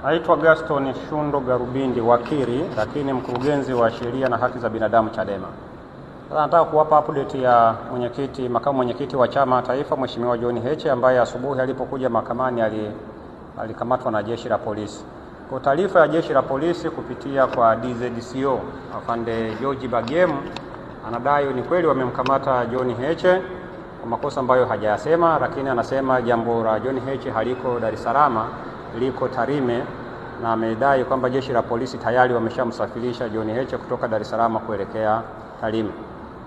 Naitwa Gaston Shundo Garubindi, wakili lakini mkurugenzi wa sheria na haki za binadamu Chadema. Sasa nataka kuwapa update ya makamu mwenyekiti wa chama taifa Mheshimiwa John Heche ambaye asubuhi alipokuja mahakamani alikamatwa na jeshi la polisi. Kwa taarifa ya jeshi la polisi kupitia kwa DZCO afande George Bagemu, anadai ni kweli wamemkamata John Heche kwa makosa ambayo hajayasema, lakini anasema jambo la John Heche haliko Dar es Salaam, liko Tarime, na amedai kwamba jeshi la polisi tayari wameshamsafirisha John Heche kutoka Dar es Salaam kuelekea Tarime.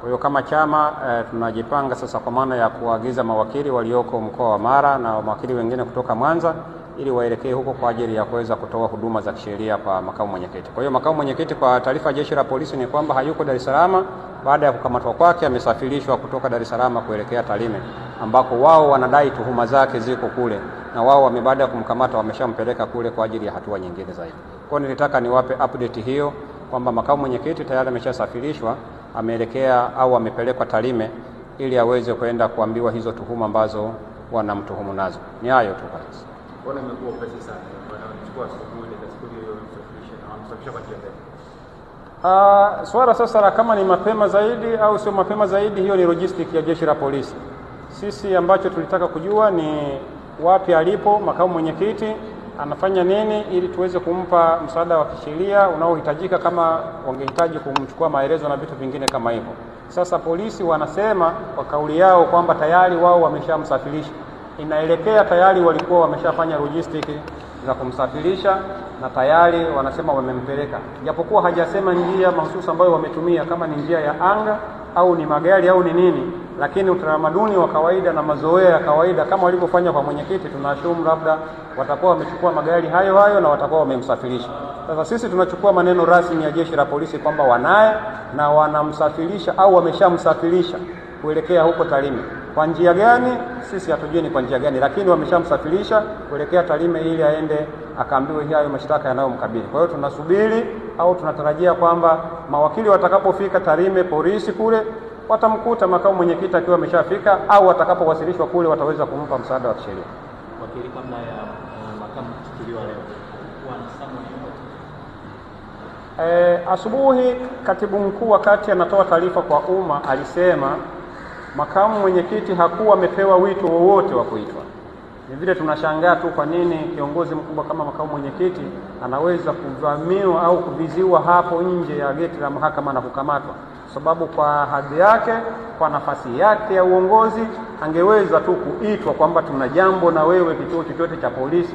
Kwa hiyo kama chama tunajipanga sasa kwa maana ya kuagiza mawakili walioko mkoa wa Mara na mawakili wengine kutoka Mwanza ili waelekee huko kwa ajili ya kuweza kutoa huduma za kisheria kwa makamu mwenyekiti. Kwa hiyo makamu mwenyekiti, kwa taarifa ya jeshi la polisi ni kwamba hayuko Dar es Salaam. Baada ya kukamatwa kwake amesafirishwa kutoka Dar es Salaam kuelekea Tarime, ambako wao wanadai tuhuma zake ziko kule, na wao baada ya kumkamata wameshampeleka kule kwa ajili ya hatua nyingine zaidi. Kwa hiyo nilitaka niwape update hiyo kwamba makamu mwenyekiti tayari ameshasafirishwa, ameelekea au amepelekwa Tarime ili aweze kwenda kuambiwa hizo tuhuma ambazo wanamtuhumu nazo. Ni hayo tu kwa sasa. Mbona imekuwa pesa sana? Wanachukua asubuhi ile katika hiyo safirisha na wanasafisha kwa njia gani? Swala sasa kama ni mapema zaidi au sio mapema zaidi, hiyo ni logistic ya jeshi la polisi. Sisi ambacho tulitaka kujua ni wapi alipo makamu mwenyekiti, anafanya nini, ili tuweze kumpa msaada wa kisheria unaohitajika kama wangehitaji kumchukua maelezo na vitu vingine kama hivyo. Sasa polisi wanasema kwa kauli yao kwamba tayari wao wameshamsafirisha. Inaelekea tayari walikuwa wameshafanya logistic za kumsafirisha na tayari wanasema wamempeleka. Japokuwa hajasema njia mahususi ambayo wametumia, kama ni njia ya anga au ni magari au ni nini, lakini utamaduni wa kawaida na mazoea ya kawaida kama walivyofanya kwa mwenyekiti, tunashumu labda watakuwa wamechukua magari hayo na watakuwa wamemsafirisha. Sasa sisi tunachukua maneno rasmi ya jeshi la polisi kwamba wanaye na wanamsafirisha au wameshamsafirisha kuelekea huko Tarime. Kwa njia gani sisi hatujui ni kwa njia gani, lakini wameshamsafirisha kuelekea Tarime ili aende akaambiwe hayo mashtaka yanayomkabili. Kwa hiyo tunasubiri au tunatarajia kwamba mawakili watakapofika Tarime polisi kule watamkuta makamu mwenyekiti akiwa ameshafika, au watakapowasilishwa kule wataweza kumpa msaada wa kisheria. Wakili, kabla ya makamu kuchukuliwa leo asubuhi katibu mkuu wakati anatoa taarifa kwa umma alisema makamu mwenyekiti hakuwa amepewa wito wowote wa kuitwa. Ni vile tunashangaa tu kwa nini kiongozi mkubwa kama makamu mwenyekiti anaweza kuvamiwa au kuviziwa hapo nje ya geti la mahakama na kukamatwa, sababu kwa hadhi yake, kwa nafasi yake ya uongozi angeweza tu kuitwa kwamba tuna jambo na wewe kituo chochote cha polisi.